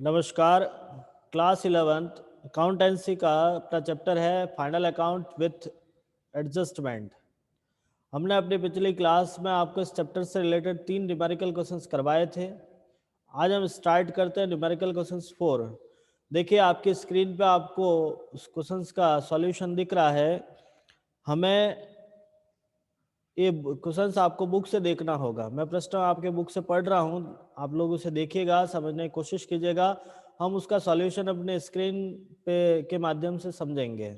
नमस्कार। Class 11th accountancy का अपना चैप्टर है फाइनल अकाउंट विथ एडजस्टमेंट। हमने अपनी पिछली क्लास में आपको इस चैप्टर से रिलेटेड 3 न्यूमेरिकल क्वेश्चंस करवाए थे। आज हम स्टार्ट करते हैं न्यूमेरिकल क्वेश्चंस 4। देखिए आपकी स्क्रीन पे आपको उस क्वेश्चंस का सॉल्यूशन दिख रहा है। हमें ये क्वेश्चंस आपको बुक से देखना होगा। मैं प्रश्न आपके बुक से पढ़ रहा हूँ, आप लोग उसे देखिएगा, समझने की कोशिश कीजिएगा। हम उसका सॉल्यूशन अपने स्क्रीन पे के माध्यम से समझेंगे।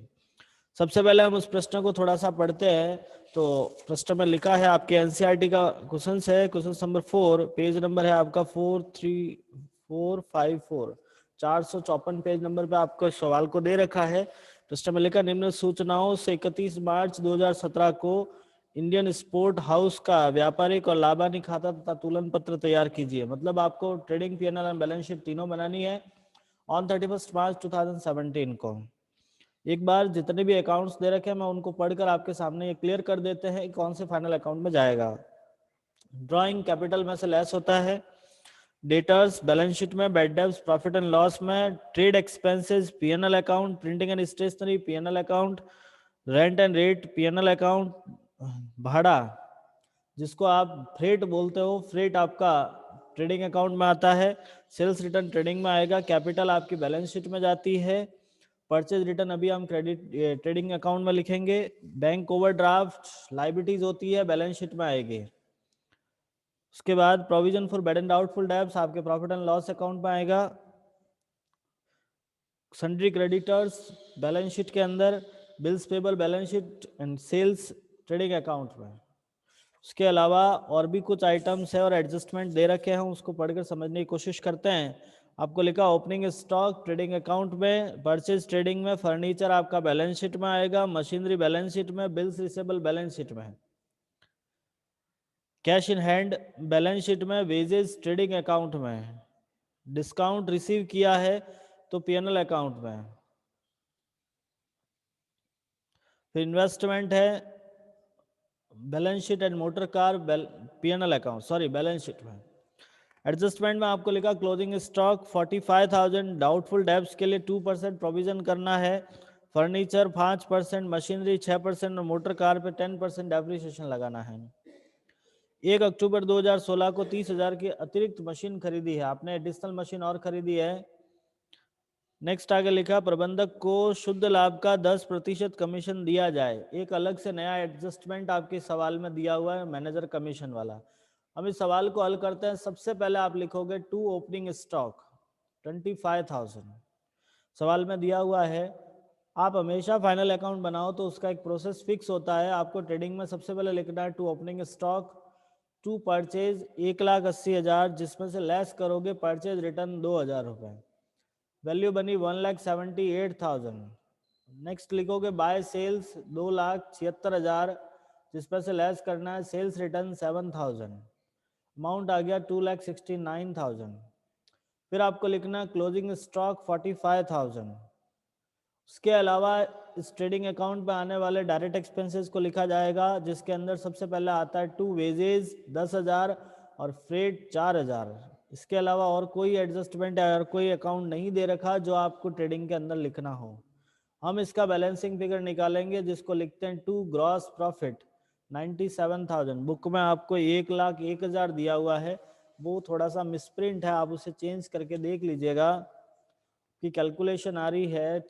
सबसे पहले हम उस प्रश्न को थोड़ा सा पढ़ते हैं। तो प्रश्न में लिखा है, आपके एनसीईआरटी का क्वेश्चन है, क्वेश्चन नंबर 4, पेज नंबर है आपका 43454, 454 पेज नंबर पे आपको इस सवाल को दे रखा है। प्रश्न में लिखा, निम्न सूचनाओं से 31 मार्च 2017 को इंडियन स्पोर्ट हाउस का व्यापारिक और लाभानी खाता तथा तुलन पत्र तैयार कीजिए। मतलब आपको trading, PNL and balance sheet तीनों बनानी है ऑन 31 मार्च 2017 को। एक बार जितने भी अकाउंट्स दे रखे हैं मैं उनको पढ़कर आपके सामने ये क्लियर कर देते हैं कौन से फाइनल अकाउंट में जाएगा। ड्राइंग कैपिटल में से लेस होता है, डेटर्स बैलेंस शीट में, bad debts profit and loss में, trade expenses PNL account, printing and stationery PNL account, rent and rate PNL account, भाड़ा जिसको आप फ्रेट बोलते हो, फ्रेट आपका ट्रेडिंग अकाउंट में आता है, सेल्स रिटर्न ट्रेडिंग में आएगा, कैपिटल आपकी बैलेंस शीट में जाती है, परचेज रिटर्न अभी हम क्रेडिट ट्रेडिंग अकाउंट में लिखेंगे, बैंक ओवरड्राफ्ट लाइबिलिटीज होती है बैलेंस शीट में आएगी। उसके बाद provision for bad and doubtful debts आपके प्रॉफिट एंड लॉस अकाउंट में आएगा, सन्ड्री क्रेडिटर्स बैलेंस शीट के अंदर, bills payable balance sheet and sales trading account में। उसके अलावा और भी कुछ आइटम्स है और एडजस्टमेंट दे रखे हैं, उसको पढ़कर समझने की कोशिश करते हैं। आपको लिखा ओपनिंग स्टॉक ट्रेडिंग अकाउंट में, परचेज ट्रेडिंग में, फर्नीचर आपका बैलेंस शीट में आएगा, मशीनरी बैलेंस शीट में, बिल्स रिसेबल बैलेंस शीट में, cash in hand balance sheet में, वेजेस ट्रेडिंग अकाउंट में, डिस्काउंट रिसीव किया है तो पीएनएल अकाउंट में, फिर इन्वेस्टमेंट है balance sheet and motor car PNL account, sorry balance sheet में। एडजस्टमेंट में आपको लिखा क्लोजिंग स्टॉक 45,000, डाउटफुल डेब्ट्स के लिए 2% प्रोविजन करना है, फर्नीचर 5%, मशीनरी 6% और मोटर कार पे 10% डेप्रिसिएशन लगाना है। 1 अक्टूबर 2016 को 30,000 की अतिरिक्त मशीन खरीदी है, आपने एडिशनल मशीन और खरीदी है। नेक्स्ट आगे लिखा प्रबंधक को शुद्ध लाभ का 10% कमीशन दिया जाए। एक अलग से नया एडजस्टमेंट आपके सवाल में दिया हुआ है, मैनेजर कमीशन वाला। हम इस सवाल को हल करते हैं। सबसे पहले आप लिखोगे टू ओपनिंग स्टॉक 25,000 सवाल में दिया हुआ है। आप हमेशा फाइनल अकाउंट बनाओ तो उसका एक प्रोसेस फिक्स होता है। आपको ट्रेडिंग में सबसे पहले लिखना है to opening stock, to purchase 1,80,000, जिसमें से लेस करोगे परचेज रिटर्न 2,000 रुपये, वैल्यू बनी 1,78,000। नेक्स्ट लिखोगे बाय सेल्स 2,76,000, जिसमें से लेस करना है सेल्स रिटर्न 7,000, अमाउंट आ गया 2,69,000। फिर आपको लिखना क्लोजिंग स्टॉक 45,000। उसके अलावा इस ट्रेडिंग अकाउंट पे आने वाले डायरेक्ट एक्सपेंसेस को लिखा जाएगा, जिसके अंदर सबसे पहले आता है टू वेजेस 10,000 और फ्रेट 4,000। इसके अलावा और कोई एडजस्टमेंट या और कोई अकाउंट नहीं दे रखा जो आपको ट्रेडिंग के अंदर लिखना हो। हम इसका बैलेंसिंग फिगर निकालेंगे, जिसको लिखते हैं टू ग्रॉस प्रॉफिट 97,000। बुक में आपको 1,01,000 दिया हुआ है, वो थोड़ा सा मिसप्रिंट है, आप उसे चेंज करके देख लीजिएगा कि कैलकुलेशन आ रही है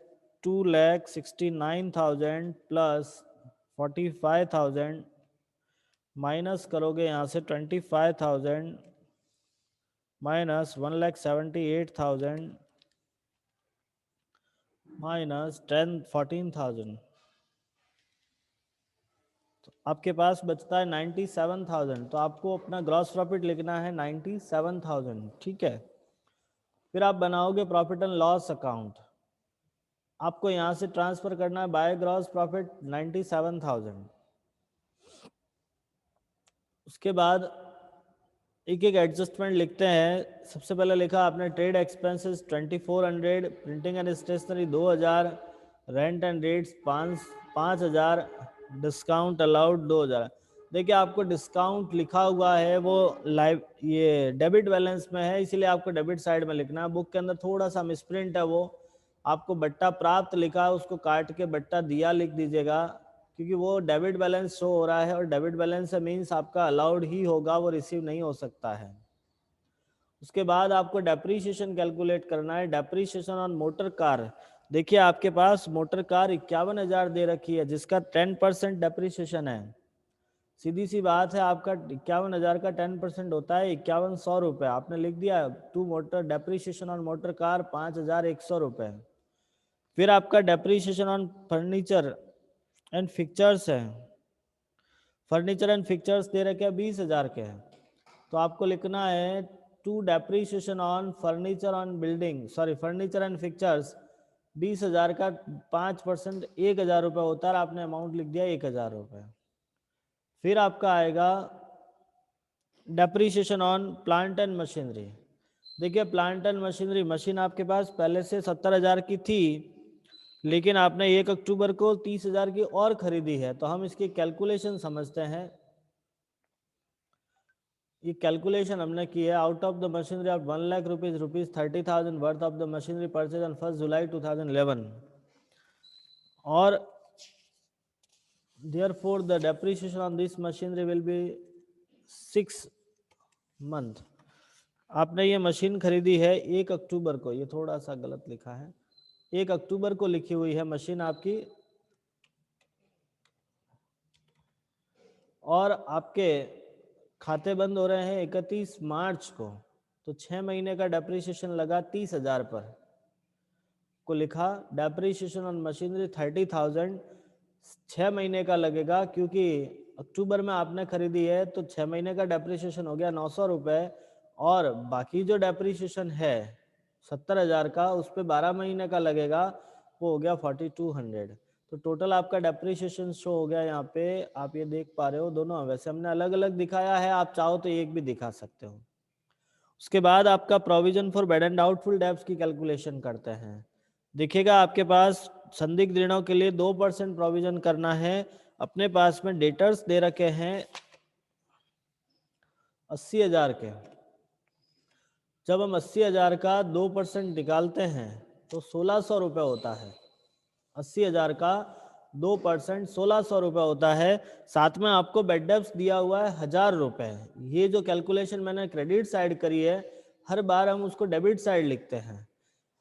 2,69,000 प्लस 45,000 माइनस करोगे यहाँ से 25,000 माइनस 1,78,000 माइनस 14,000, तो आपके पास बचता है 97,000। तो आपको अपना ग्रॉस प्रॉफिट लिखना है 97,000, ठीक है। फिर आप बनाओगे प्रॉफिट एंड लॉस अकाउंट। आपको यहाँ से ट्रांसफर करना है बाय ग्रॉस प्रॉफिट 97,000। उसके बाद एक एक एडजस्टमेंट लिखते हैं। सबसे पहले लिखा आपने trade expenses 2,400, printing and stationery 2,000, rent and rates 5,000, discount allowed 2,000। देखिए आपको डिस्काउंट लिखा हुआ है वो लाइव ये डेबिट बैलेंस में है, इसीलिए आपको डेबिट साइड में लिखना है। बुक के अंदर थोड़ा सा मिसप्रिंट है, वो आपको बट्टा प्राप्त लिखा है, उसको काट के बट्टा दिया लिख दीजिएगा, क्योंकि वो डेबिट बैलेंस शो हो रहा है और डेबिट बैलेंस से मीन्स आपका अलाउड ही होगा, वो रिसीव नहीं हो सकता है। उसके बाद आपको डेप्रीशिएशन कैलकुलेट करना है। डेप्रीशिएशन ऑन मोटर कार, देखिए आपके पास मोटर कार 51,000 दे रखी है जिसका 10% डेप्रीशिएशन है। सीधी सी बात है, आपका 51,000 का 10% होता है 5100 रुपये। आपने लिख दिया to motor depreciation on motor car 5,100 रुपये। फिर आपका depreciation on furniture and fixtures है, फर्नीचर एंड फिक्चर्स दे रखे हैं 20,000 के हैं, तो आपको लिखना है to depreciation on furniture on building, sorry furniture and fixtures 20,000 का 5% 1,000 रुपये होता है, आपने अमाउंट लिख दिया 1,000 रुपये। फिर आपका आएगा depreciation on plant and machinery. देखिए प्लांट एंड मशीनरी, मशीन आपके पास पहले से 70,000 की थी, लेकिन आपने 1 अक्टूबर को 30,000 की और खरीदी है, तो हम इसकी कैलकुलेशन समझते हैं। ये कैलकुलेशन हमने की है। Out of the machinery of 1 lakh rupees 30,000 worth of the machinery purchase on 1 जुलाई 2011, और therefore the depreciation on this machinery will be 6 month। आपने ये मशीन खरीदी है 1 अक्टूबर को, ये थोड़ा सा गलत लिखा है, 1 अक्टूबर को लिखी हुई है मशीन आपकी, और आपके खाते बंद हो रहे हैं 31 मार्च को, तो 6 महीने का डेप्रीशिएशन लगा 30,000 पर, को लिखा डेप्रीशिएशन ऑन मशीनरी 30,000 6 महीने का लगेगा, क्योंकि अक्टूबर में आपने खरीदी है तो 6 महीने का डेप्रीशिएशन हो गया 900 रुपये, और बाकी जो डेप्रीशिएशन है 70,000 का उस पर 12 महीने का लगेगा, वो हो गया 4200। तो टोटल आपका डेप्रीशिएशन शो हो गया यहाँ पे, आप ये देख पा रहे हो दोनों, वैसे हमने अलग अलग दिखाया है, आप चाहो तो एक भी दिखा सकते हो। उसके बाद आपका provision for bad and doubtful debts की कैलकुलेशन करते हैं। देखिएगा आपके पास संदिग्ध ऋणों के लिए 2% प्रोविजन करना है। अपने पास में डेटर्स दे रखे हैं 80,000 के, जब हम 80,000 का 2% निकालते हैं तो 1,600 रुपये होता है। 80,000 का 2% 1,600 रुपये होता है। साथ में आपको बेड डेब्ट्स दिया हुआ है 1,000 रुपये। ये जो कैलकुलेशन मैंने क्रेडिट साइड करी है, हर बार हम उसको डेबिट साइड लिखते हैं।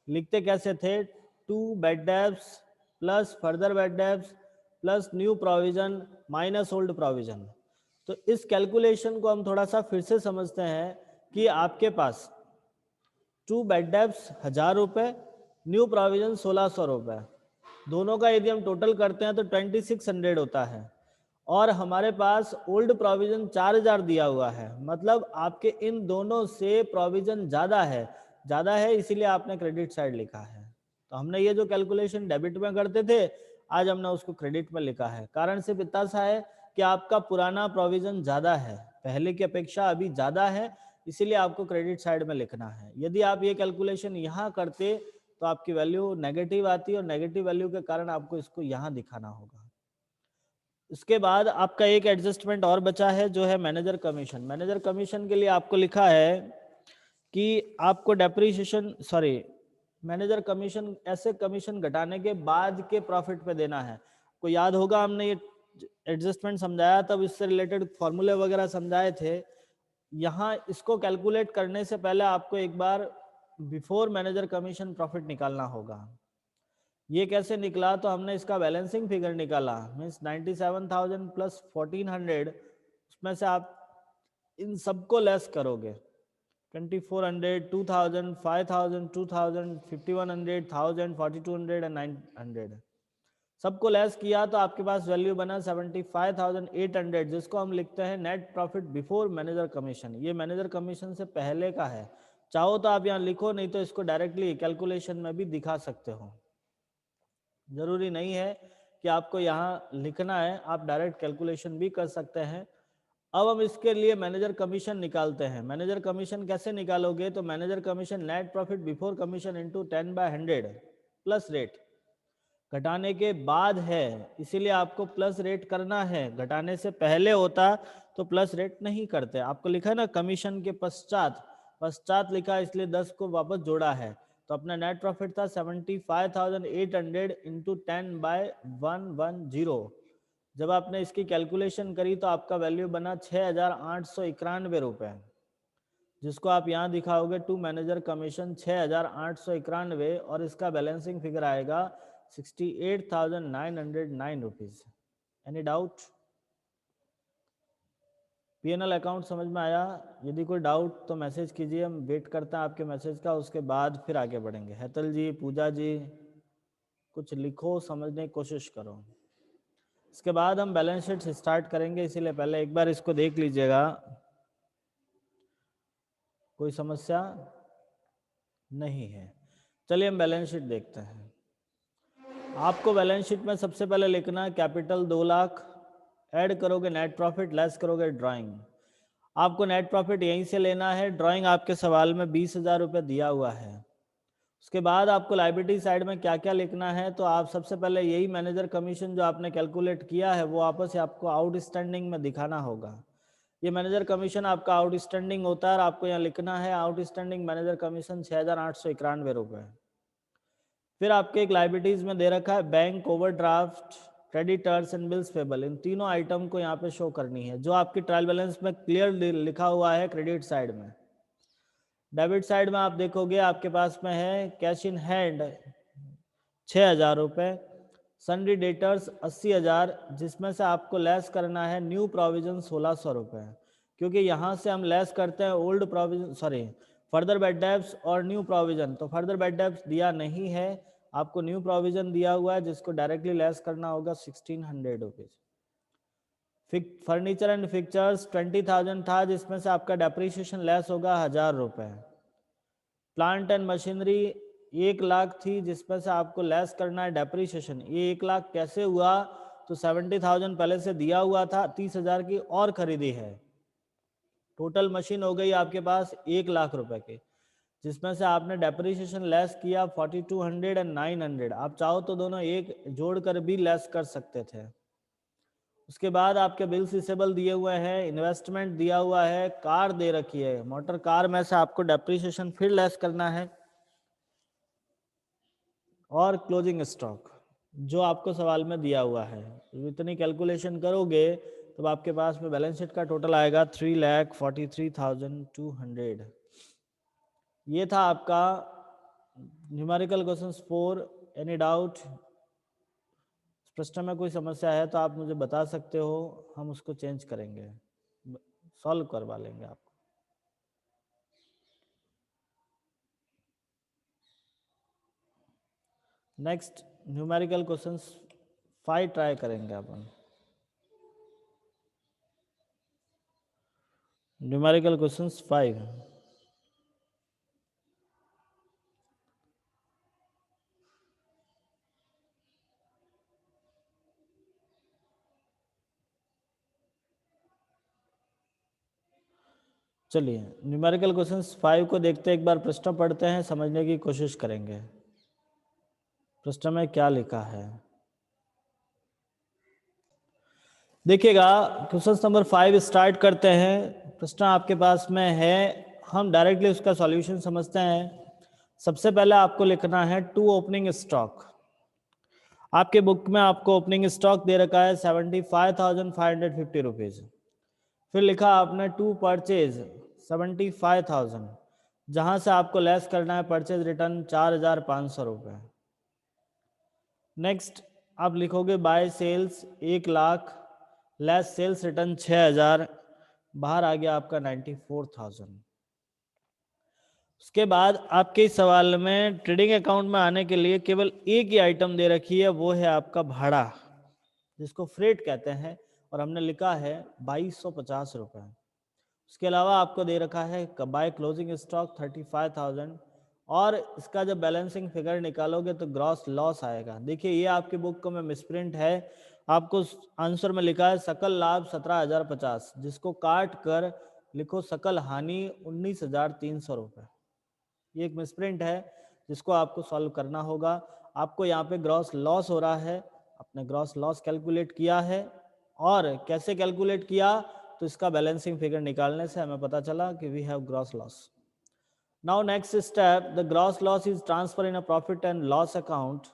लिखते कैसे थे, to bad debts plus further bad debts plus new provision minus old provision. तो इस कैलकुलेशन को हम थोड़ा सा फिर से समझते हैं कि आपके पास टू बेड डेब्ट्स 1,000 रुपये, न्यू प्रोविजन 1,600 रुपये, दोनों का यदि हम टोटल करते हैं तो 2600 होता है, और हमारे पास ओल्ड प्रोविजन 4,000 दिया हुआ है, मतलब आपके इन दोनों से प्रोविजन ज़्यादा है, इसीलिए आपने क्रेडिट साइड लिखा है। तो हमने ये जो कैलकुलेशन डेबिट में करते थे, आज हमने उसको क्रेडिट में लिखा है। कारण सिर्फ इतना सा है कि आपका पुराना प्रोविजन ज़्यादा है, पहले की अपेक्षा अभी ज़्यादा है, इसीलिए आपको क्रेडिट साइड में लिखना है। यदि आप ये कैलकुलेशन यहाँ करते तो आपकी वैल्यू नेगेटिव आती, और नेगेटिव वैल्यू के कारण आपको इसको यहाँ दिखाना होगा। इसके बाद आपका एक एडजस्टमेंट और बचा है, जो है मैनेजर कमीशन। मैनेजर कमीशन के लिए आपको लिखा है कि आपको डेप्रीशिएशन मैनेजर कमीशन ऐसे कमीशन घटाने के बाद के प्रॉफिट पे देना है। को याद होगा हमने ये एडजस्टमेंट समझाया, तब इससे रिलेटेड फॉर्मूले वगैरह समझाए थे। यहाँ इसको कैलकुलेट करने से पहले आपको एक बार बिफोर मैनेजर कमीशन प्रॉफिट निकालना होगा। ये कैसे निकला, तो हमने इसका बैलेंसिंग फिगर निकाला, मीन्स 97,000 प्लस 1,400, उसमें से आप इन सबको लेस करोगे, 2,400, 2,000, 5,000, 2,000, 5,100, 1,000, 4,200 एंड 900, सबको लेस किया तो आपके पास वैल्यू बना 75,800, जिसको हम लिखते हैं net profit before manager commission. ये मैनेजर कमीशन से पहले का है। चाहो तो आप यहाँ लिखो, नहीं तो इसको डायरेक्टली कैलकुलेशन में भी दिखा सकते हो, जरूरी नहीं है कि आपको यहाँ लिखना है, आप डायरेक्ट कैलकुलेशन भी कर सकते हैं। अब हम इसके लिए मैनेजर कमीशन निकालते हैं। मैनेजर कमीशन कैसे निकालोगे, तो manager commission net profit before commission into 10/100 plus rate. घटाने के बाद है, इसीलिए आपको प्लस रेट करना है। घटाने से पहले होता तो प्लस रेट नहीं करते। आपको लिखा है ना कमीशन के पश्चात, पश्चात लिखा इसलिए 10 को वापस जोड़ा है। तो अपना नेट प्रॉफिट था 75,800 इंटू 10/110। जब आपने इसकी कैलकुलेशन करी तो आपका वैल्यू बना 6,891 रुपये, जिसको आप यहाँ दिखाओगे टू मैनेजर कमीशन 6,891 और इसका बैलेंसिंग फिगर आएगा 68,909 rupees. Any doubt? PNL account समझ में आया? यदि कोई डाउट तो मैसेज कीजिए, हम वेट करते हैं आपके मैसेज का, उसके बाद फिर आगे बढ़ेंगे। हेतल जी, पूजा जी, कुछ लिखो, समझने की कोशिश करो। इसके बाद हम बैलेंस शीट स्टार्ट करेंगे, इसीलिए पहले एक बार इसको देख लीजिएगा। कोई समस्या नहीं है। चलिए हम बैलेंस शीट देखते हैं। आपको बैलेंस शीट में सबसे पहले लिखना है कैपिटल 2 लाख, ऐड करोगे नेट प्रॉफिट, लेस करोगे ड्राइंग। आपको नेट प्रॉफिट यहीं से लेना है, ड्राइंग आपके सवाल में 20,000 रुपये दिया हुआ है। उसके बाद आपको लायबिलिटी साइड में क्या क्या लिखना है, तो आप सबसे पहले यही मैनेजर कमीशन जो आपने कैलकुलेट किया है वो वापस से आपको आउटस्टैंडिंग में दिखाना होगा। ये मैनेजर कमीशन आपका आउटस्टैंडिंग होता है और आपको यहाँ लिखना है आउटस्टैंडिंग मैनेजर कमीशन 6,891 रुपये। फिर आपके एक लाइबिलिटीज में दे रखा है bank overdraft, creditors and bills payable. इन तीनों आइटम को यहाँ पे शो करनी है, जो आपकी ट्रायल बैलेंस में क्लियर लिखा हुआ है क्रेडिट साइड में। डेबिट साइड में आप देखोगे आपके पास में है कैश इन हैंड 6,000 रुपये, सन्ड्री डेटर्स 80,000, जिसमें से आपको लेस करना है न्यू प्रोविजन 1,600 रुपये, क्योंकि यहाँ से हम लेस करते हैं old provision, sorry further bad debts और न्यू प्रोविजन। तो फर्दर बैड डेब्ट्स दिया नहीं है, आपको न्यू प्रोविजन दिया हुआ है जिसको डायरेक्टली लेस करना होगा 1,600 रुपीज। फर्नीचर एंड फिक्चर्स 20,000 था, जिसमें से आपका डेप्रीशिएशन लेस होगा 1,000 रुपये। प्लांट एंड मशीनरी 1 लाख थी, जिसमें से आपको लेस करना है डेप्रीशिएशन। ये 1 लाख कैसे हुआ, तो 70,000 पहले से दिया हुआ था, 30,000 की और खरीदी है। टोटल मशीन हो गई आपके पास 1 लाख रुपए की, जिसमें से आपने डेप्रीशिएशन लेस किया 4,200 एंड 900। आप चाहो तो दोनों एक जोड़कर भी लेस कर सकते थे। उसके बाद आपके बिल्स रिसेबल दिए हुए हैं, इन्वेस्टमेंट दिया हुआ है, कार दे रखी है, मोटर कार में से आपको डेप्रीशिएशन फिर लेस करना है, और क्लोजिंग स्टॉक जो आपको सवाल में दिया हुआ है। तो इतनी कैलकुलेशन करोगे तो आपके पास में बैलेंस शीट का टोटल आएगा 3,43,200। ये था आपका न्यूमेरिकल क्वेश्चंस 4। Any doubt? प्रश्न में कोई समस्या है तो आप मुझे बता सकते हो, हम उसको चेंज करेंगे, सॉल्व करवा लेंगे आपको। नेक्स्ट न्यूमेरिकल क्वेश्चंस 5 ट्राई करेंगे अपन। Numerical questions 5। चलिए न्यूमेरिकल क्वेश्चंस 5 को देखते एक बार, प्रश्न पढ़ते हैं, समझने की कोशिश करेंगे प्रश्न में क्या लिखा है। देखिएगा क्वेश्चन नंबर 5 स्टार्ट करते हैं। प्रश्न आपके पास में है, हम डायरेक्टली उसका सॉल्यूशन समझते हैं। सबसे पहले आपको लिखना है टू ओपनिंग स्टॉक। आपके बुक में आपको ओपनिंग स्टॉक दे रखा है 75,550 रुपीज। फिर लिखा आपने टू परचेज 75,000, जहां से आपको लेस करना है परचेज रिटर्न 4,500 रुपये। नेक्स्ट आप लिखोगे by sales 1 lakh, less sales return 6,000, बाहर आ गया आपका 94,000। उसके बाद आपके सवाल में ट्रेडिंग अकाउंट में आने के लिए केवल एक ही आइटम दे रखी है, वो है आपका भाड़ा, जिसको फ्रेट कहते हैं, और हमने लिखा है 2,250 रुपये। उसके अलावा आपको दे रखा है बाय क्लोजिंग स्टॉक 35,000, और इसका जब बैलेंसिंग फिगर निकालोगे तो ग्रॉस लॉस आएगा। देखिए ये आपकी बुक में मिसप्रिंट है, आपको आंसर में लिखा है सकल लाभ 17,050, जिसको काट कर लिखो सकल हानि 19,300 रुपये। ये एक मिसप्रिंट है जिसको आपको सॉल्व करना होगा। आपको यहाँ पे ग्रॉस लॉस हो रहा है, आपने ग्रॉस लॉस कैलकुलेट किया है। और कैसे कैलकुलेट किया, तो इसका बैलेंसिंग फिगर निकालने से हमें पता चला कि we have gross loss. Now next step, the gross loss is transfer in a profit and loss account.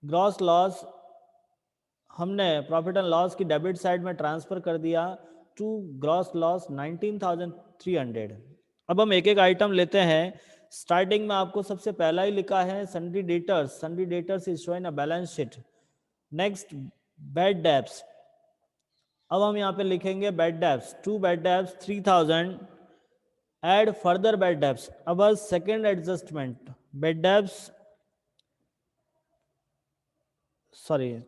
Gross loss हमने प्रॉफिट एंड लॉस की डेबिट साइड में ट्रांसफर कर दिया टू ग्रॉस लॉस 19,300। अब हम एक एक आइटम लेते हैं। स्टार्टिंग में आपको सबसे पहला ही लिखा है sundry debtors. Sundry debtors is showing a balance sheet. Next bad debts. अब हम यहाँ पे लिखेंगे bad debts, 2 bad debts 3,000, add further bad debts. अब second adjustment, bad debts sorry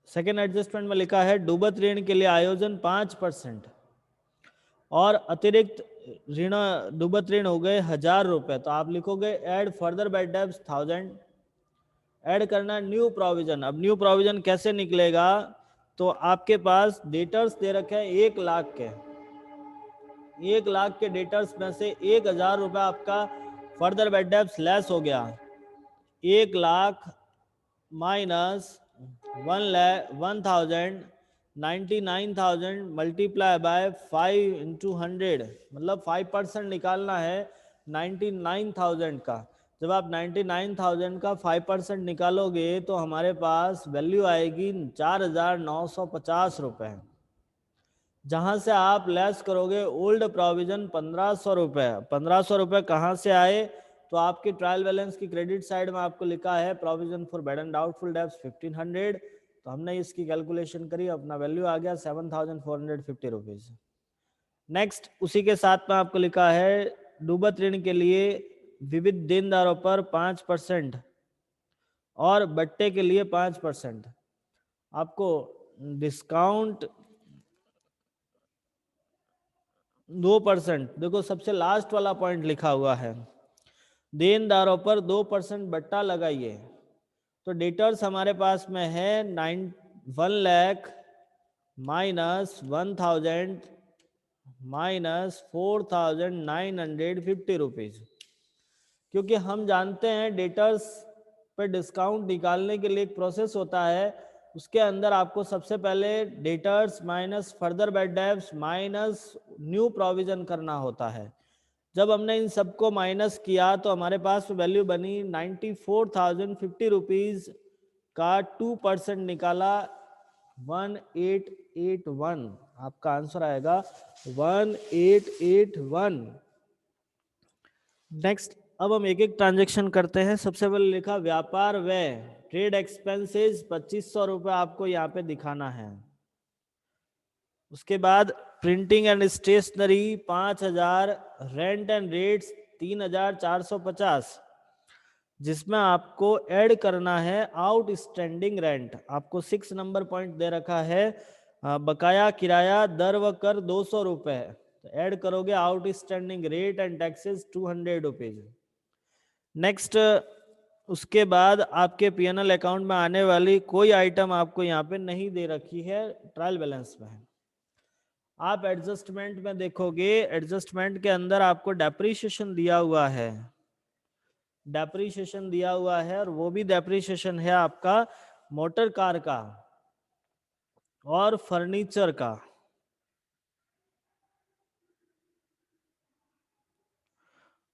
second adjustment में लिखा है डूबत ऋण के लिए आयोजन 5% और अतिरिक्त ऋण डूबत ऋण हो गए 1,000 रुपए, तो आप लिखोगे add further bad debts 1,000। Add करना न्यू प्रोविजन। अब न्यू प्रोविजन कैसे निकलेगा, तो आपके पास डेटर्स दे रखे हैं 1 लाख के, 1 लाख के डेटर्स में से 1,000 रुपए आपका फर्दर बैड डेब्ट्स लेस हो गया। 1 lakh minus 1,00,000 99,000 multiply by 5 into 100, मतलब 5% निकालना है 99,000 का। जब आप 99,000 का 5% निकालोगे तो हमारे पास वैल्यू आएगी 4,950 रुपए, जहां से आप लेस करोगे ओल्ड प्रोविजन 1,500 रुपए। 1,500 रुपए कहाँ से आए, तो आपके ट्रायल बैलेंस की क्रेडिट साइड में आपको लिखा है provision for bad and doubtful debts 1,500, तो हमने इसकी कैलकुलेशन करी, अपना वैल्यू आ गया 7,450 रुपीज। नेक्स्ट उसी के साथ में आपको लिखा है डूबत ऋण के लिए विविध देनदारों पर 5% और बट्टे के लिए 5%। आपको डिस्काउंट 2%, देखो सबसे लास्ट वाला पॉइंट लिखा हुआ है, देनदारों पर 2% बट्टा लगाइए। तो डेटर्स हमारे पास में है 1 लाख माइनस 1,000 माइनस 4,950 रुपीज। क्योंकि हम जानते हैं डेटर्स पर डिस्काउंट निकालने के लिए एक प्रोसेस होता है, उसके अंदर आपको सबसे पहले debtors minus further bad debts minus new provision करना होता है। जब हमने इन सबको माइनस किया तो हमारे पास वैल्यू बनी 94,050 रुपीज का 2% निकाला 1881। आपका आंसर आएगा 1881। नेक्स्ट अब हम एक एक ट्रांजेक्शन करते हैं। सबसे पहले लिखा व्यापार व्यय ट्रेड एक्सपेंसेस 2,500 रुपए आपको यहाँ पे दिखाना है। उसके बाद printing and stationery 5,000, rent and rates 3,450, जिसमें आपको ऐड करना है आउटस्टैंडिंग रेंट। आपको 6 नंबर पॉइंट दे रखा है बकाया किराया दर व कर 200 रुपए, तो ऐड करोगे outstanding rate and taxes 200 rupees. Next उसके बाद आपके पीएनएल अकाउंट में आने वाली कोई आइटम आपको यहाँ पे नहीं दे रखी है, ट्रायल बैलेंस में है। आप एडजस्टमेंट में देखोगे, एडजस्टमेंट के अंदर आपको डेप्रीशिएशन दिया हुआ है, डेप्रीशिएशन दिया हुआ है, और वो भी डेप्रीशिएशन है आपका मोटर कार का और फर्नीचर का।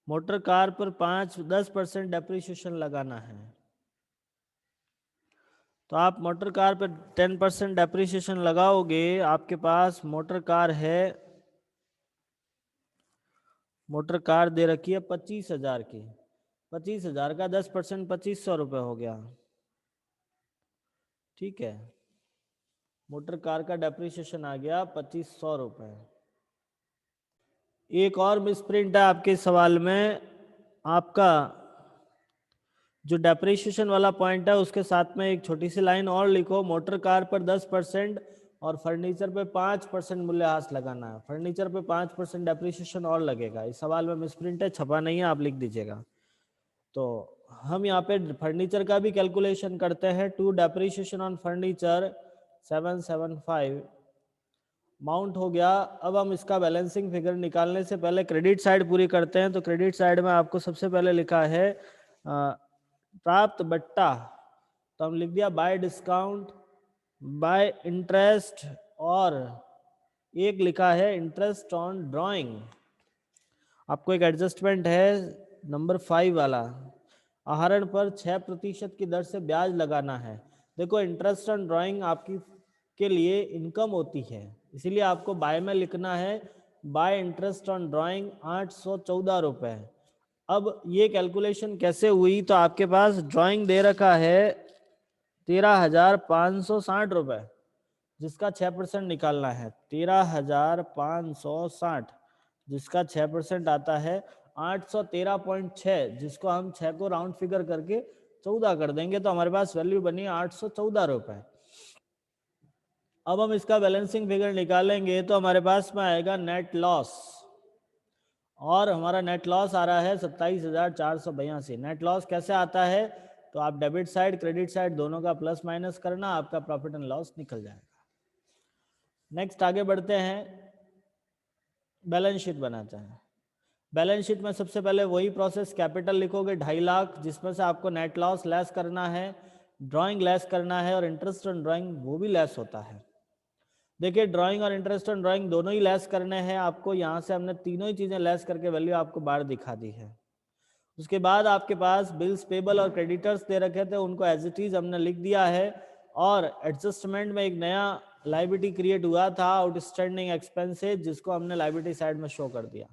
मोटर कार पर 5-10% डेप्रीशिएशन लगाना है, तो आप मोटर कार पर 10% डेप्रीशिएशन लगाओगे। आपके पास मोटर कार है, मोटर कार दे रखी है 25,000 की, 25,000 का 10% 2,500 रुपये हो गया। ठीक है, मोटर कार का डेप्रीशिएशन आ गया 2,500 रुपये। एक और मिसप्रिंट है आपके सवाल में, आपका जो डेप्रीशिएशन वाला पॉइंट है उसके साथ में एक छोटी सी लाइन और लिखो, मोटर कार पर 10% और फर्नीचर पे 5% मूल्यह्रास लगाना है। फर्नीचर पे 5% डेप्रीशिएशन और लगेगा। इस सवाल में मिसप्रिंट है, छपा नहीं है, आप लिख दीजिएगा। तो हम यहाँ पे फर्नीचर का भी कैलकुलेशन करते हैं। To depreciation on furniture 775 amount हो गया। अब हम इसका बैलेंसिंग फिगर निकालने से पहले क्रेडिट साइड पूरी करते हैं। तो क्रेडिट साइड में आपको सबसे पहले लिखा है प्राप्त बट्टा तो हम लिख दिया बाय डिस्काउंट, बाय इंटरेस्ट, और एक लिखा है इंटरेस्ट ऑन ड्राइंग। आपको एक एडजस्टमेंट है नंबर 5 वाला, आहरण पर 6% की दर से ब्याज लगाना है। देखो इंटरेस्ट ऑन ड्राइंग आपकी के लिए इनकम होती है, इसीलिए आपको बाय में लिखना है बाय इंटरेस्ट ऑन ड्राइंग 814 रुपये। अब ये कैलकुलेशन कैसे हुई, तो आपके पास ड्राइंग दे रखा है 13,560 रुपये, जिसका 6% निकालना है। 13,560 जिसका 6% आता है 813.6, जिसको हम 6 को राउंड फिगर करके 14 कर देंगे तो हमारे पास वैल्यू बनी 814 रुपये। अब हम इसका बैलेंसिंग फिगर निकालेंगे तो हमारे पास में आएगा नेट लॉस, और हमारा नेट लॉस आ रहा है 27,482। नेट लॉस कैसे आता है, तो आप डेबिट साइड क्रेडिट साइड दोनों का प्लस माइनस करना, आपका प्रॉफिट एंड लॉस निकल जाएगा। नेक्स्ट आगे बढ़ते हैं, बैलेंस शीट बनाते हैं। बैलेंस शीट में सबसे पहले वही प्रोसेस, कैपिटल लिखोगे 2.5 लाख, जिसमें से आपको नेट लॉस लेस करना है, ड्राइंग लेस करना है, और इंटरेस्ट ऑन ड्राइंग वो भी लेस होता है। देखिए ड्राइंग और इंटरेस्ट ऑन ड्राइंग दोनों ही लेस करने हैं आपको, यहाँ से हमने तीनों ही चीज़ें लेस करके वैल्यू आपको बाहर दिखा दी है। उसके बाद आपके पास बिल्स पेबल और क्रेडिटर्स दे रखे थे, उनको एज इट इज हमने लिख दिया है, और एडजस्टमेंट में एक नया लाइबिलिटी क्रिएट हुआ था आउटस्टैंडिंग एक्सपेंसेस, जिसको हमने लाइबिलिटी साइड में शो कर दिया।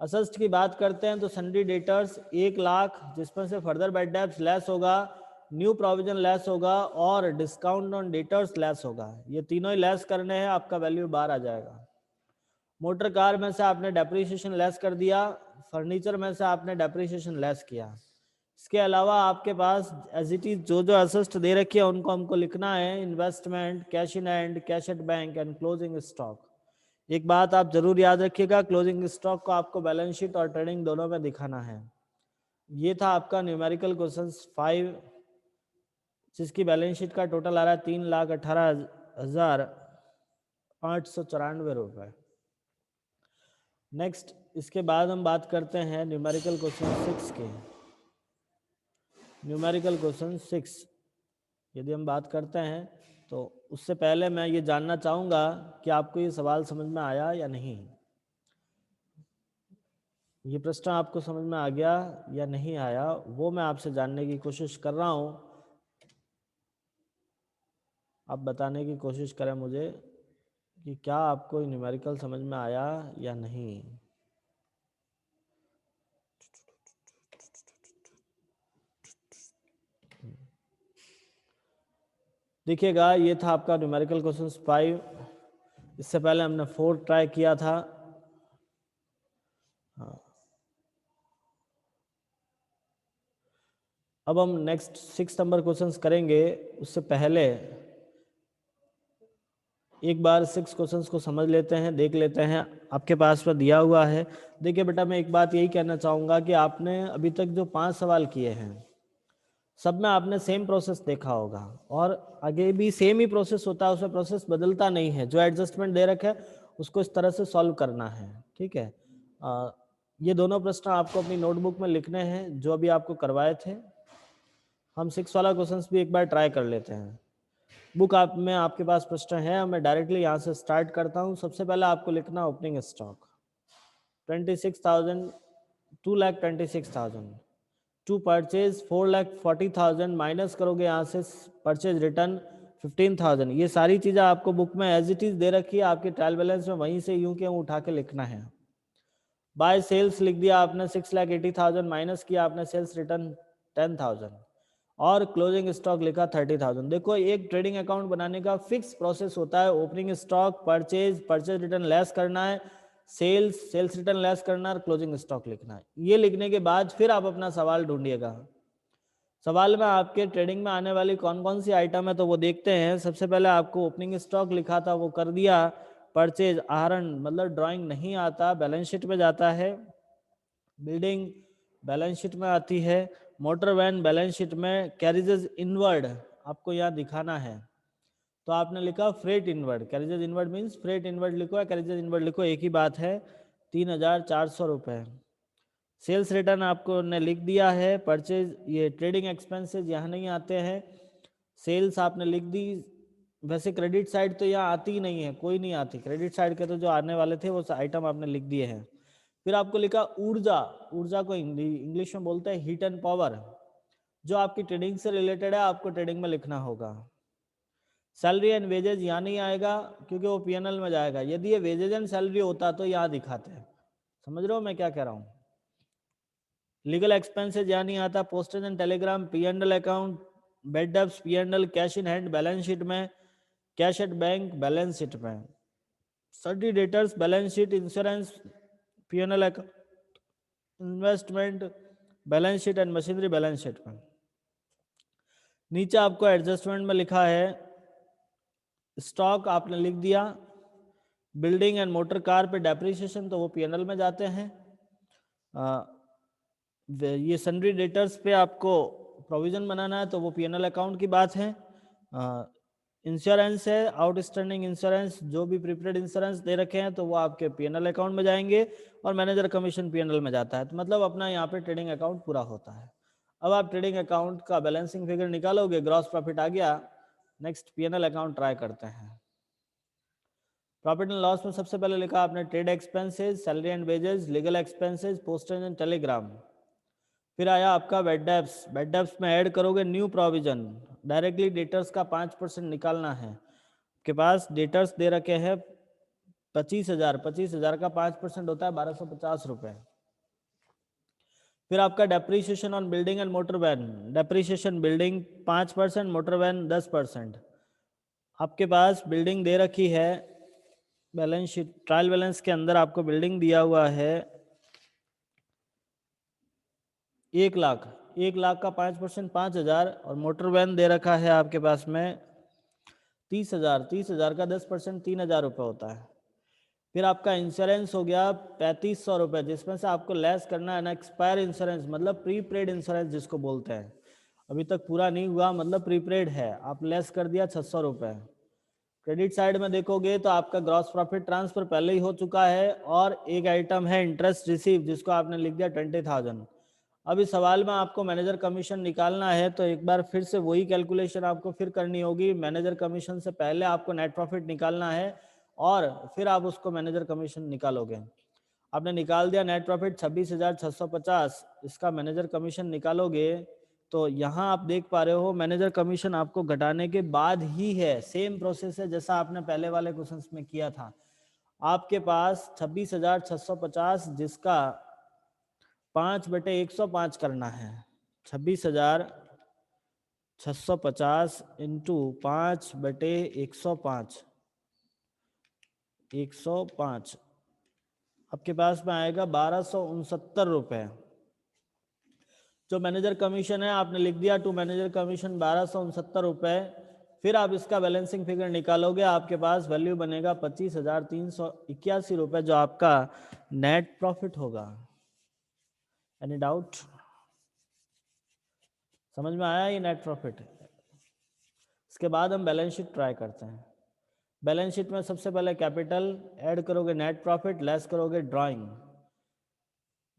असेट्स की बात करते हैं तो सन्ड्री डेटर्स 1 लाख, जिसमें से फर्दर बैड डेब्ट्स लेस होगा, न्यू प्रोविजन लेस होगा, और डिस्काउंट ऑन डेटर्स लेस होगा। ये तीनों ही लेस करने हैं, आपका वैल्यू बाहर आ जाएगा। मोटर कार में से आपने डेप्रिसिएशन लेस कर दिया, फर्नीचर में से आपने डेप्रिसिएशन लेस किया। इसके अलावा आपके पास एज इट इज जो जो असेस्ट दे रखी है उनको हमको लिखना है, investment, cash in hand, cash at bank and closing stock. एक बात आप जरूर याद रखिएगा, क्लोजिंग स्टॉक को आपको बैलेंस शीट और ट्रेडिंग दोनों में दिखाना है। ये था आपका न्यूमेरिकल क्वेश्चन 5, जिसकी बैलेंस शीट का टोटल आ रहा है 3,18,894 रुपये। नेक्स्ट इसके बाद हम बात करते हैं न्यूमेरिकल क्वेश्चन 6 के। न्यूमेरिकल क्वेश्चन 6 यदि हम बात करते हैं तो उससे पहले मैं ये जानना चाहूँगा कि आपको ये सवाल समझ में आया या नहीं। ये प्रश्न आपको समझ में आ गया या नहीं आया, वो मैं आपसे जानने की कोशिश कर रहा हूँ। आप बताने की कोशिश करें मुझे कि क्या आपको न्यूमेरिकल समझ में आया या नहीं। देखिएगा, ये था आपका न्यूमेरिकल क्वेश्चन 5। इससे पहले हमने 4 ट्राई किया था। हाँ, अब हम नेक्स्ट 6 नंबर क्वेश्चंस करेंगे। उससे पहले एक बार 6 क्वेश्चंस को समझ लेते हैं, देख लेते हैं। आपके पास में दिया हुआ है। देखिए बेटा, मैं एक बात यही कहना चाहूँगा कि आपने अभी तक जो 5 सवाल किए हैं सब में आपने सेम प्रोसेस देखा होगा, और आगे भी सेम ही प्रोसेस होता है, उसमें प्रोसेस बदलता नहीं है। जो एडजस्टमेंट दे रखा है उसको इस तरह से सॉल्व करना है, ठीक है। ये दोनों प्रश्न आपको अपनी नोटबुक में लिखने हैं जो अभी आपको करवाए थे। हम 6 वाला क्वेश्चन भी एक बार ट्राई कर लेते हैं। बुक आप में आपके पास प्रश्न है, मैं डायरेक्टली यहाँ से स्टार्ट करता हूँ। सबसे पहले आपको लिखना opening stock 26,000, 2,26,000 to purchase 4,40,000, minus करोगे यहाँ से परचेज रिटर्न 15,000। ये सारी चीज़ें आपको बुक में एज इट इज दे रखी है, आपके ट्रायल बैलेंस में वहीं से यूं के यूं उठा के लिखना है। बाय सेल्स लिख दिया आपने 6,80,000, माइनस किया आपने सेल्स रिटर्न 10,000, और क्लोजिंग स्टॉक लिखा 30,000। देखो, एक ट्रेडिंग अकाउंट बनाने का फिक्स प्रोसेस होता है। Opening stock, purchase return less करना है, सेल्स रिटर्न लेस करना है, क्लोजिंग स्टॉक लिखना है। ये लिखने के बाद फिर आप अपना सवाल ढूंढिएगा। सवाल में आपके ट्रेडिंग में आने वाली कौन कौन सी आइटम है तो वो देखते हैं। सबसे पहले आपको ओपनिंग स्टॉक लिखा था वो कर दिया। परचेज, आहरण मतलब ड्राइंग नहीं आता, बैलेंस शीट में जाता है। बिल्डिंग बैलेंस शीट में आती है। मोटर वैन बैलेंस शीट में। कैरिजेज इनवर्ड आपको यहाँ दिखाना है, तो आपने लिखा freight inward. Carriages inward means freight inward लिखो या कैरिजेज इनवर्ड लिखो, एक ही बात है। 3,400 रुपये। सेल्स रिटर्न आपको ने लिख दिया है, परचेज ये ट्रेडिंग एक्सपेंसेस यहाँ नहीं आते हैं, सेल्स आपने लिख दी। वैसे क्रेडिट साइड तो यहाँ आती ही नहीं है, कोई नहीं आती क्रेडिट साइड के, तो जो आने वाले थे वो आइटम आपने लिख दिए हैं। फिर आपको लिखा ऊर्जा, ऊर्जा को इंग्लिश में बोलते हैं हीट एंड पावर, जो आपकी ट्रेडिंग से रिलेटेड है आपको ट्रेडिंग में लिखना होगा। सैलरी एंड वेजेज यहाँ नहीं आएगा क्योंकि वो पीएनएल में जाएगा, यदि ये वेजेज एंड सैलरी होता तो यहाँ दिखाते हैं। समझ रहे हो मैं क्या कह रहा हूँ? लीगल एक्सपेंसेज यहाँ नहीं आता, postage and telegram PNL account, bad debts PNL, cash in hand balance sheet में, cash at bank balance sheet में, sundry debtors balance sheet, insurance PNL account, investment balance sheet and machinery balance sheet में। नीचे आपको adjustment में लिखा है stock आपने लिख दिया, बिल्डिंग एंड मोटर कार पे डेप्रिसिएशन तो वो पीएनएल में जाते हैं। ये सन्ड्री डेटर्स पे आपको प्रोविजन बनाना है तो वो पीएनएल अकाउंट की बात है। इंश्योरेंस है, आउटस्टैंडिंग इंश्योरेंस, जो भी प्रीपेड इंश्योरेंस दे रखे हैं तो वो आपके पीएनएल अकाउंट में जाएंगे, और मैनेजर कमीशन पीएनएल में जाता है। तो मतलब अपना यहाँ पे ट्रेडिंग अकाउंट पूरा होता है। अब आप ट्रेडिंग अकाउंट का बैलेंसिंग फिगर निकालोगे, ग्रॉस प्रॉफिट आ गया। नेक्स्ट पीएनएल अकाउंट ट्राई करते हैं। प्रॉफिट एंड लॉस में सबसे पहले लिखा आपने trade expenses, salary and wages, legal expenses, postage and Telegram. फिर आया आपका बेड डेब्ट्स, बेड डेब्ट्स में ऐड करोगे न्यू प्रोविजन, डायरेक्टली डेटर्स का 5% निकालना है। आपके पास डेटर्स दे रखे हैं 25,000, 25,000 का 5% होता है 1250 रुपए। फिर आपका depreciation on building and motor van, depreciation building 5%, motor van 10%। आपके पास बिल्डिंग दे रखी है, बैलेंस शीट ट्रायल बैलेंस के अंदर आपको बिल्डिंग दिया हुआ है 1 लाख, 1 लाख का 5% 5,000, और मोटर वैन दे रखा है आपके पास में 30,000, 30,000 का 10% 3,000 रुपये होता है। फिर आपका इंश्योरेंस हो गया 3,500 रुपये, जिसमें से आपको लेस करना है ना एक्सपायर इंश्योरेंस, मतलब प्री पेड इंश्योरेंस जिसको बोलते हैं, अभी तक पूरा नहीं हुआ मतलब प्री पेड है, आप लेस कर दिया 600 रुपये। क्रेडिट साइड में देखोगे तो आपका ग्रॉस प्रॉफिट ट्रांसफर पहले ही हो चुका है, और एक आइटम है इंटरेस्ट रिसीव जिसको आपने लिख दिया 20,000। अब इस सवाल में आपको मैनेजर कमीशन निकालना है तो एक बार फिर से वही कैलकुलेशन आपको फिर करनी होगी। मैनेजर कमीशन से पहले आपको नेट प्रॉफिट निकालना है और फिर आप उसको मैनेजर कमीशन निकालोगे। आपने निकाल दिया नेट प्रॉफिट 26,650, इसका मैनेजर कमीशन निकालोगे तो यहाँ आप देख पा रहे हो मैनेजर कमीशन आपको घटाने के बाद ही है, सेम प्रोसेस है जैसा आपने पहले वाले क्वेश्चन में किया था। आपके पास 26,650 जिसका 5/105 करना है, 26,650 इंटू 5/105, 105 आपके पास में आएगा 1269 रुपए। जो मैनेजर कमीशन है आपने लिख दिया टू मैनेजर कमीशन 1269 रुपए। फिर आप इसका बैलेंसिंग फिगर निकालोगे, आपके पास वैल्यू बनेगा 25,381 रुपए, जो आपका नेट प्रॉफिट होगा। Any doubt? समझ में आया ये नेट प्रॉफिट? इसके बाद हम बैलेंस शीट ट्राई करते हैं। बैलेंस शीट में सबसे पहले कैपिटल ऐड करोगे, नेट प्रॉफिट लेस करोगे ड्राइंग,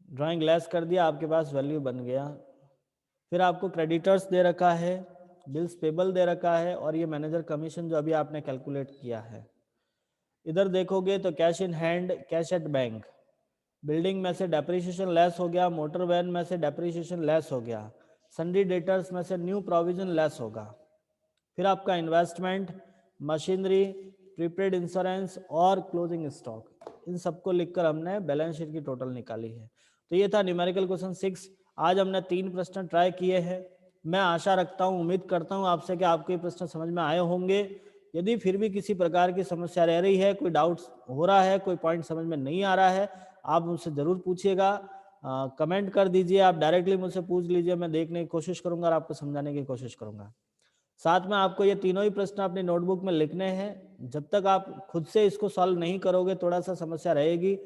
ड्राइंग लेस कर दिया, आपके पास वैल्यू बन गया। फिर आपको क्रेडिटर्स दे रखा है, बिल्स पेबल दे रखा है, और ये मैनेजर कमीशन जो अभी आपने कैलकुलेट किया है। इधर देखोगे तो cash in hand, cash at bank, building में से डेप्रीशिएशन लेस हो गया, मोटर वैन में से डेप्रीशिएशन लेस हो गया, सन्ड्री डेटर्स में से न्यू प्रोविजन लेस होगा। फिर आपका इन्वेस्टमेंट, मशीनरी, प्रीपेड इंश्योरेंस और क्लोजिंग स्टॉक, इन सबको लिखकर हमने बैलेंस शीट की टोटल निकाली है। तो ये था न्यूमेरिकल क्वेश्चन 6। आज हमने 3 प्रश्न ट्राई किए हैं। मैं आशा रखता हूँ, उम्मीद करता हूँ आपसे कि आपको ये प्रश्न समझ में आए होंगे। यदि फिर भी किसी प्रकार की समस्या रह रही है, कोई डाउट्स हो रहा है, कोई पॉइंट समझ में नहीं आ रहा है, आप मुझसे ज़रूर पूछिएगा, कमेंट कर दीजिए, आप डायरेक्टली मुझसे पूछ लीजिए, मैं देखने की कोशिश करूँगा और आपको समझाने की कोशिश करूँगा। साथ में आपको ये तीनों ही प्रश्न अपनी नोटबुक में लिखने हैं। जब तक आप खुद से इसको सॉल्व नहीं करोगे, थोड़ा सा समस्या रहेगी।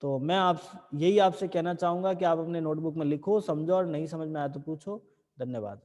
तो मैं आपसे कहना चाहूँगा कि आप अपने नोटबुक में लिखो, समझो, और नहीं समझ में आया तो पूछो। धन्यवाद।